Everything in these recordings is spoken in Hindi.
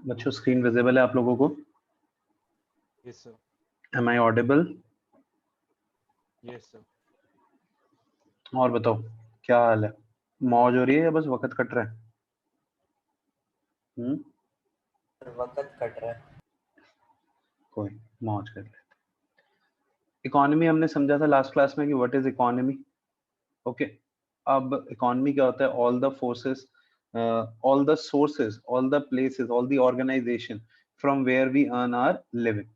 बच्चों स्क्रीन विजिबल है आप लोगों को? Yes, sir. Am I audible? Yes, sir. और बताओ क्या हाल है? मौज हो रही है या बस वक्त कट रहा है? वक्त कट रहा है। कोई मौज कर लेते। इकोनॉमी हमने समझा था लास्ट क्लास में कि व्हाट इज इकोनॉमी। ओके, अब इकोनॉमी क्या होता है? All the forces, all the sources, all the places, all the organisation from where we earn our living.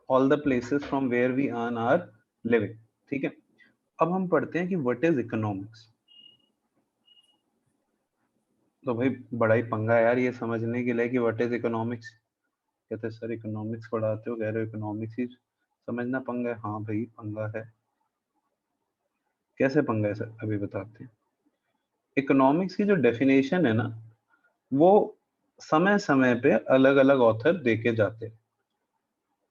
All the places from where we earn our living. ठीक है, अब हम पढ़ते हैं कि व्हाट इज इकोनॉमिक्स। तो भाई बड़ा ही पंगा है यार ये समझने के लिए कि व्हाट इज इकोनॉमिक्स। कहते हैं सर इकोनॉमिक्स पढ़ाते हो, कह रहे हो इकोनॉमिक्स ही समझना पंगा है। हाँ भाई पंगा है। कैसे पंगा है सर? अभी बताते हैं। इकोनॉमिक्स की जो डेफिनेशन है ना, वो समय समय पे अलग अलग ऑथर देके जाते हैं।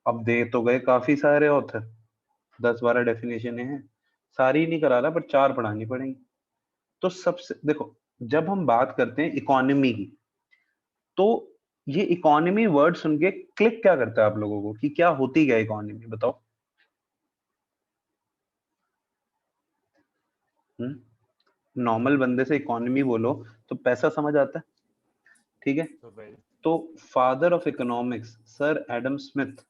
अब दे तो गए काफी सारे ऑथर, 10-12 डेफिनेशन हैं, सारी नहीं करा रहा पर 4 पढ़ानी पड़ेंगी। तो सबसे देखो, जब हम बात करते हैं इकोनॉमी की, तो ये इकोनॉमी वर्ड सुन के क्लिक क्या करता है आप लोगों को कि क्या होती क्या इकोनॉमी? बताओ। नॉर्मल बंदे से इकोनॉमी बोलो तो पैसा समझ आता है, ठीक है? So well. तो father of economics sir Adam Smith,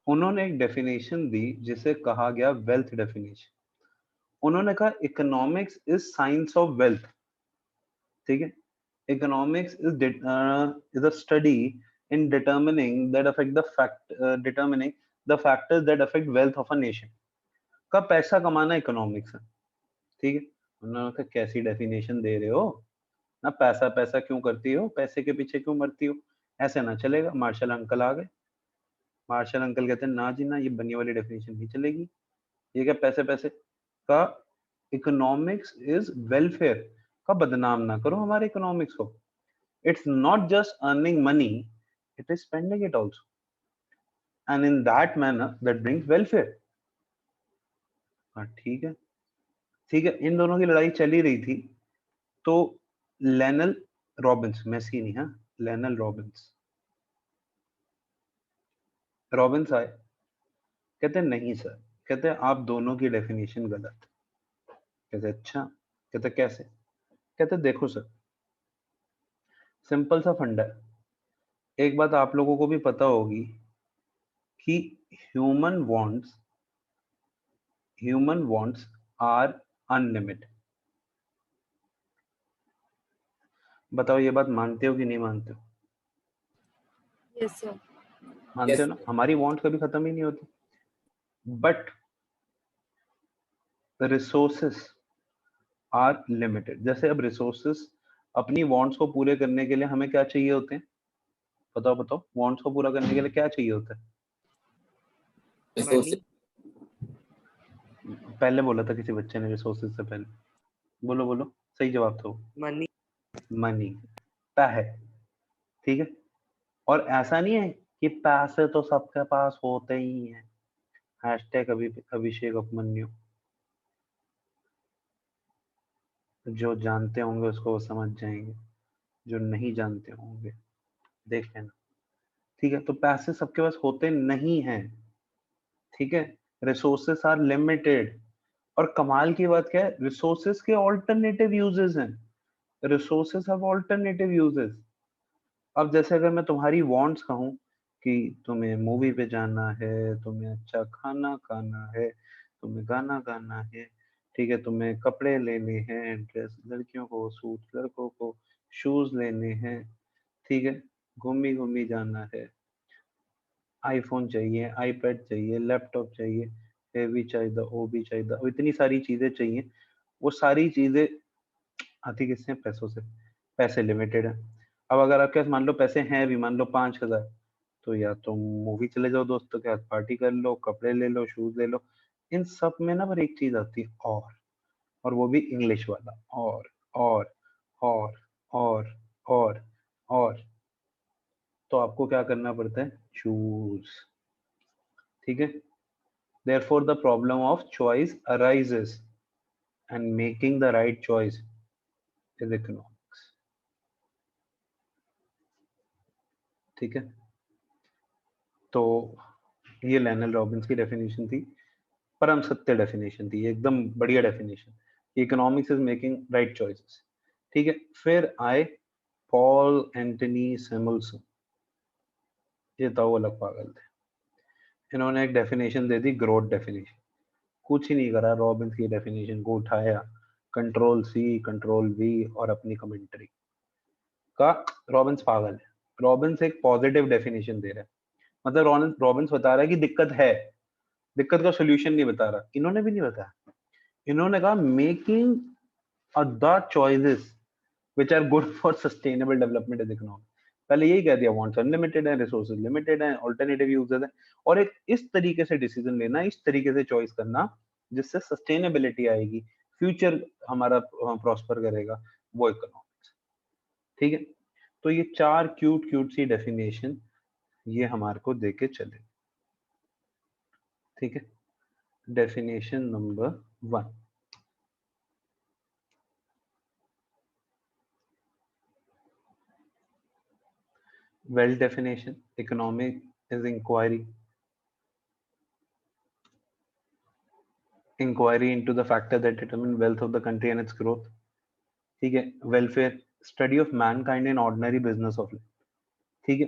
उन्होंने एक डेफिनेशन दी जिसे कहा गया वेल्थ डेफिनेशन। उन्होंने कहा economics is science of wealth. ठीक है, economics is a study in determining the factors that affect wealth of a nation. का पैसा कमाना इकोनॉमिक्स है। ठीक है, उन्होंने कहा कैसी डेफिनेशन दे रहे हो ना, पैसा पैसा क्यों करती हो, पैसे के पीछे क्यों मरती हो, ऐसे ना चलेगा। मार्शल अंकल आ गए। मार्शल अंकल कहते हैं ना जी ना, ये बनी वाली डेफिनेशन नहीं चलेगी। ये क्या पैसे पैसे का, इकोनॉमिक्स इज वेलफेयर का बदनाम ना करो हमारे इकोनॉमिक्स को। It's not just earning money, it is spending it also and in that manner that brings welfare. हाँ ठीक है, ठीक है, इन दोनों की लड़ाई चली रही थी। तो लेनल रॉबिन्स, मेसी नहीं, हाँ लेनल रॉबिन्स आए। कहते नहीं सर, कहते आप दोनों की डेफिनेशन गलत। कहते अच्छा, कहते कैसे? कहते देखो सर, सिंपल सा फंडा है। एक बात आप लोगों को भी पता होगी कि ह्यूमन वांट्स आर अनलिमिटेड। बताओ ये बात मानते हो कि नहीं मानते हो? Yes, sir. मानते हो Yes. ना, हमारी वांट कभी खत्म ही नहीं होती। But resources are limited. जैसे अब रिसोर्सेस अपनी वांट्स को पूरे करने के लिए हमें क्या चाहिए होते हैं? बताओ बताओ, वांट्स को पूरा करने के लिए क्या चाहिए होता है? Resources. पहले बोला था किसी बच्चे ने रिसोर्सेज से पहले। बोलो बोलो, सही जवाब था वो Money. मनी है। ठीक है, और ऐसा नहीं है कि पैसे तो सबके पास होते ही हैं। हैशटैग अभिषेक उपमन्यु। जो जानते होंगे उसको वो समझ जाएंगे, जो नहीं जानते होंगे देख लेना। ठीक है, तो पैसे सबके पास होते नहीं हैं। ठीक है, रिसोर्सेस आर लिमिटेड। और कमाल की बात क्या है, रिसोर्सेस के ऑल्टरनेटिव यूजेस हैं। Resources have alternative uses. अब जैसे अगर मैं तुम्हारी वांट्स कहूँ कि तुम्हें मूवी पे जाना है, तुम्हें अच्छा खाना खाना है, तुम्हें गाना गाना है, ठीक है, तुम्हें कपड़े लेने हैं, ड्रेस लड़कियों को, सूट लड़कों को, शूज लेने हैं, ठीक है, घूमी घूमी जाना है, आईफोन चाहिए, आईपैड चाहिए, लैपटॉप चाहिए, ये भी चाहिए, वो भी चाहिए, अब इतनी सारी चीजें चाहिए। वो सारी चीजें आती किससे हैं? पैसों से। पैसे लिमिटेड है। अब अगर आपके पास मान लो पैसे हैं भी, मान लो 5,000, तो या तो मूवी चले जाओ दोस्तों के साथ, पार्टी कर लो, कपड़े ले लो, शूज ले लो। इन सब में ना पर एक चीज आती है और वो भी इंग्लिश वाला और और और और और तो आपको क्या करना पड़ता है? चूज। ठीक है, therefore the problem of choice arises and making the right choice is economics. ठीक है, तो ये लैनल रॉबिन्स की डेफिनेशन थी, परम सत्य डेफिनेशन थी, एकदम बढ़िया definition. Economics is making right choices. ठीक है, फिर आए पॉल एंटनी सैमुअल्सन, ये तो वो अलग पागल थे। इन्होंने एक डेफिनेशन दे दी, ग्रोथ डेफिनेशन। कुछ ही नहीं करा, रॉबिन्स की डेफिनेशन को उठाया, कंट्रोल सी कंट्रोल वी और अपनी कमेंट्री का। रॉबिन्स पागल है। रॉबिन्स एक पॉजिटिव डेफिनेशन दे रहा है, मतलब रॉबिन्स बता रहा है कि दिक्कत है, दिक्कत का सोल्यूशन नहीं बता रहा। इन्होंने भी नहीं बताया, इन्होंने कहा making the choices which are good for sustainable development is economic. पहले यही कह दिया, वांट्स अनलिमिटेड है, रिसोर्सेज लिमिटेड है, अल्टरनेटिव यूजेस है, और एक इस तरीके से डिसीजन लेना, इस तरीके से चॉइस करना जिससे सस्टेनेबिलिटी आएगी, फ्यूचर हमारा प्रॉस्पर करेगा, वो इकोनॉमिक्स। ठीक है, तो ये 4 क्यूट क्यूट सी डेफिनेशन ये हमारे को देके चले। ठीक है, definition number 1, well definition, economic is inquiry into the factor that determine wealth of the country and its growth. ठीक है, welfare, study of mankind in ordinary business of life. ठीक है,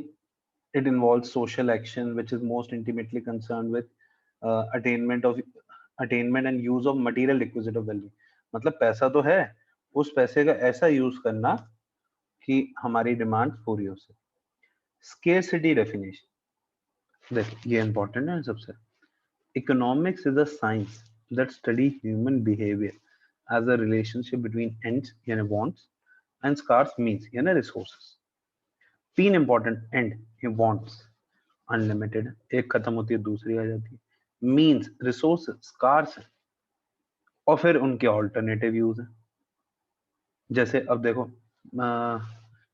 it involves social action which is most intimately concerned with attainment and use of material requisite of value. मतलब पैसा तो है, उस पैसे का ऐसा यूज करना कि हमारी डिमांड पूरी हो सके। स्केर्सिटी डेफिनेशन, देखिए ये इंपॉर्टेंट है सबसे। Economics is a science that study human behavior as a relationship between ends यानी wants and scarce means यानी resources। 3 important end ये wants unlimited, एक खत्म होती है दूसरी आ जाती है, means resources scarce है, और फिर उनके alternative use है। जैसे अब देखो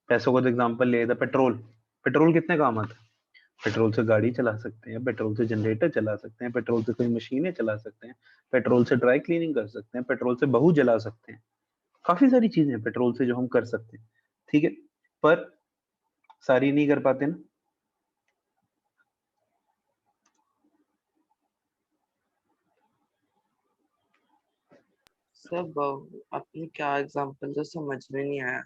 पैसों का एग्जांपल ले, पेट्रोल, पेट्रोल कितने काम आता है? पेट्रोल से गाड़ी चला सकते हैं, पेट्रोल से जनरेटर चला सकते हैं, पेट्रोल से कोई मशीनें चला सकते हैं, पेट्रोल से ड्राई क्लीनिंग कर सकते हैं, पेट्रोल से बहू जला सकते हैं, काफी सारी चीजें हैं पेट्रोल से जो हम कर सकते हैं। ठीक है, पर सारी नहीं कर पाते ना। सब आपने क्या एग्जांपल तो समझ में नहीं आया।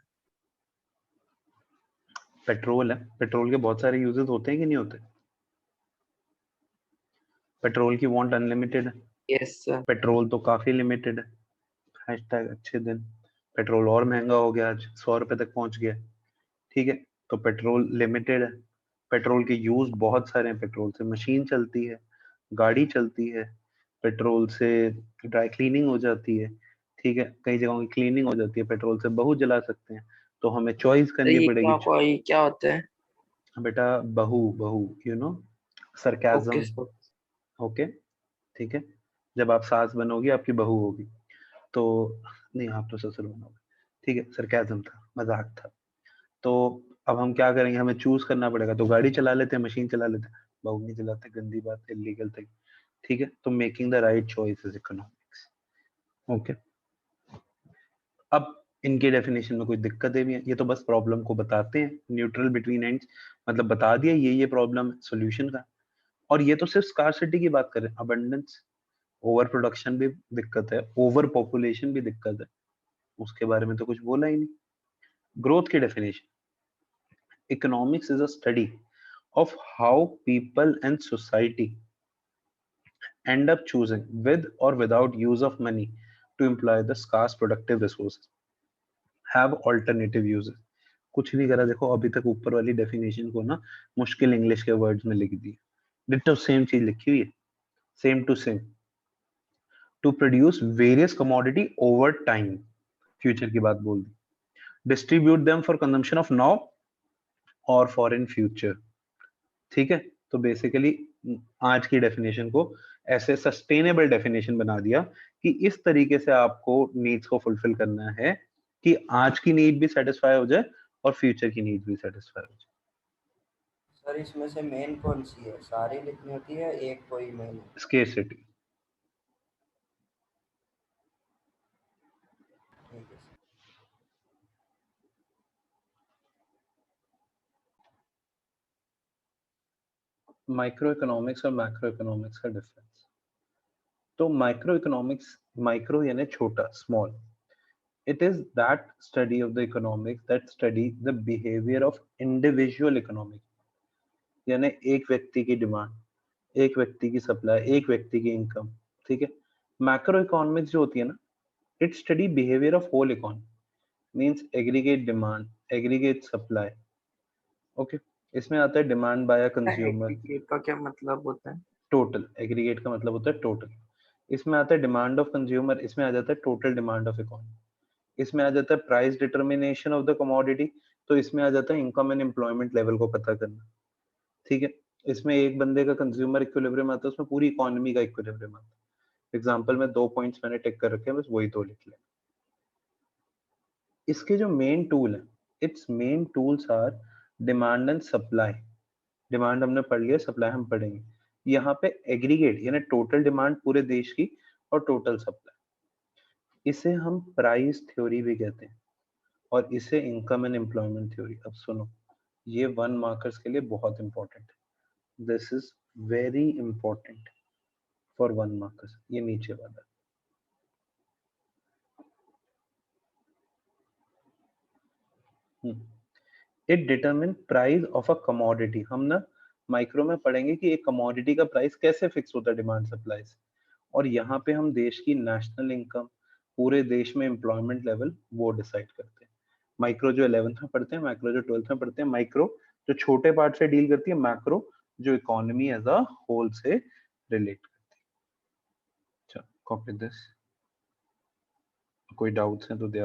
पेट्रोल है, पेट्रोल के बहुत सारे यूजेस होते हैं कि नहीं होते? पेट्रोल की वांट अनलिमिटेड है, यस सर। पेट्रोल तो काफी लिमिटेड है। हैशटैग अच्छे दिन, पेट्रोल और महंगा हो गया, आज 100 रुपए तक पहुंच गया। ठीक है, तो पेट्रोल लिमिटेड है, पेट्रोल के यूज बहुत सारे हैं, पेट्रोल से मशीन चलती है, गाड़ी चलती है, पेट्रोल से ड्राई क्लीनिंग हो जाती है। ठीक है, कई जगहों की क्लीनिंग हो जाती है, पेट्रोल से बहू जला सकते हैं। तो हमें चॉइस तो करनी ये पड़ेगी। क्या होता है? बेटा बहू, बहू you know, okay sarcasm. Sir. Okay, ठीक है, जब आप सास बनोगी आपकी बहू होगी, तो नहीं आप तो ससुर बनोगे। ठीक है, सरकाजम था, मजाक था। तो अब हम क्या करेंगे, हमें चूज करना पड़ेगा, तो गाड़ी चला लेते हैं, मशीन चला लेते हैं, बहू नहीं चलाते, गंदी बात, इलीगल थिंग। ठीक है, तो making the right choice is economics. Okay, अब इनके डेफिनेशन में कोई दिक्कतें भी हैं, ये तो बस प्रॉब्लम को बताते हैं, न्यूट्रल बिटवीन एंड्स, मतलब बता दिया ये प्रॉब्लम है, सॉल्यूशन का। और ये तो सिर्फ स्कार्सिटी की बात करें, अबंडेंस, ओवर प्रोडक्शन भी दिक्कत है, ओवर पॉपुलेशन भी दिक्कत है, उसके बारे में तो कुछ बोला ही नहीं। ग्रोथ की definition, economics is a study of how people and society end up choosing with or without use of money to employ the scarce productive resources have alternative uses। कुछ नहीं करा, देखो अभी तक ऊपर वाली डेफिनेशन को ना मुश्किल इंग्लिश के वर्ड्स में लिख दी, डिट्टो सेम चीज लिखी हुई है, same to same, to produce various commodity over time, future की बात बोल दी, distribute them for consumption of now और फॉर इन फ्यूचर। ठीक है, तो बेसिकली आज की डेफिनेशन को ऐसे सस्टेनेबल डेफिनेशन बना दिया कि इस तरीके से आपको नीड्स को फुलफिल करना है कि आज की नीड भी सेटिस्फाई हो जाए और फ्यूचर की नीड भी सेटिस्फाई हो जाए। सर इसमें से मेन कौन सी है? सारी लिखनी होती है, एक कोई मेन? स्केर्सिटी, माइक्रो इकोनॉमिक्स और मैक्रो इकोनॉमिक्स का डिफरेंस। तो माइक्रो इकोनॉमिक्स, माइक्रो यानी छोटा, small, it is that study of the economics that study the behavior of individual economic, यानी एक व्यक्ति की डिमांड, एक व्यक्ति की सप्लाई, एक व्यक्ति की इनकम, ठीक है। मैक्रो इकोनॉमिक्स जो होती है ना, it study behaviour of whole economy, means aggregate demand, aggregate supply, okay. इसमें आता है डिमांड बाय कंज्यूमर। एग्रीगेट का क्या मतलब होता है? टोटल, एग्रीगेट का मतलब होता है टोटल। इसमें आता है डिमांड ऑफ कंज्यूमर, इसमें आ जाता है टोटल डिमांड ऑफ इकोनॉमी। इसमें आ जाता है price determination of the commodity, तो इसमें आ जाता है इनकम एंड एम्प्लॉयमेंट लेवल को पता करना, ठीक है। इसमें एक बंदे का कंज्यूमर इक्विलिब्रियम आता है, उसमें पूरी इकोनॉमी का इक्विलिब्रियम आता है। एग्जांपल में 2 पॉइंट्स मैंने टिक कर रखे हैं, बस वही 2 लिख लें। इसके जो मेन टूल है, its main tools are demand and supply. Demand हमने पढ़ लिया, सप्लाई हम पढ़ेंगे। यहाँ पे एग्रीगेट यानी टोटल डिमांड पूरे देश की और टोटल सप्लाई, इसे हम प्राइस थ्योरी भी कहते हैं और इसे इनकम एंड एम्प्लॉयमेंट थ्योरी। अब सुनो, ये 1 मार्कर्स के लिए बहुत इंपॉर्टेंट है, this is very important for 1 markers, ये नीचे वाला। It determine price of a commodity. हम ना माइक्रो में पढ़ेंगे कि एक कमोडिटी का प्राइस कैसे फिक्स होता है डिमांड सप्लाई से, और यहाँ पे हम देश की नेशनल इनकम, पूरे देश में एम्प्लॉयमेंट लेवल, वो डिसाइड करते हैं। माइक्रो जो 11th में पढ़ते हैं, माइक्रो जो 12th में पढ़ते हैं। माइक्रो जो छोटे पार्ट से डील करती है, मैक्रो जो इकोनॉमी एज अ होल से रिलेट करती है। चलो कॉपी दिस, कोई डाउट्स हैं तो दे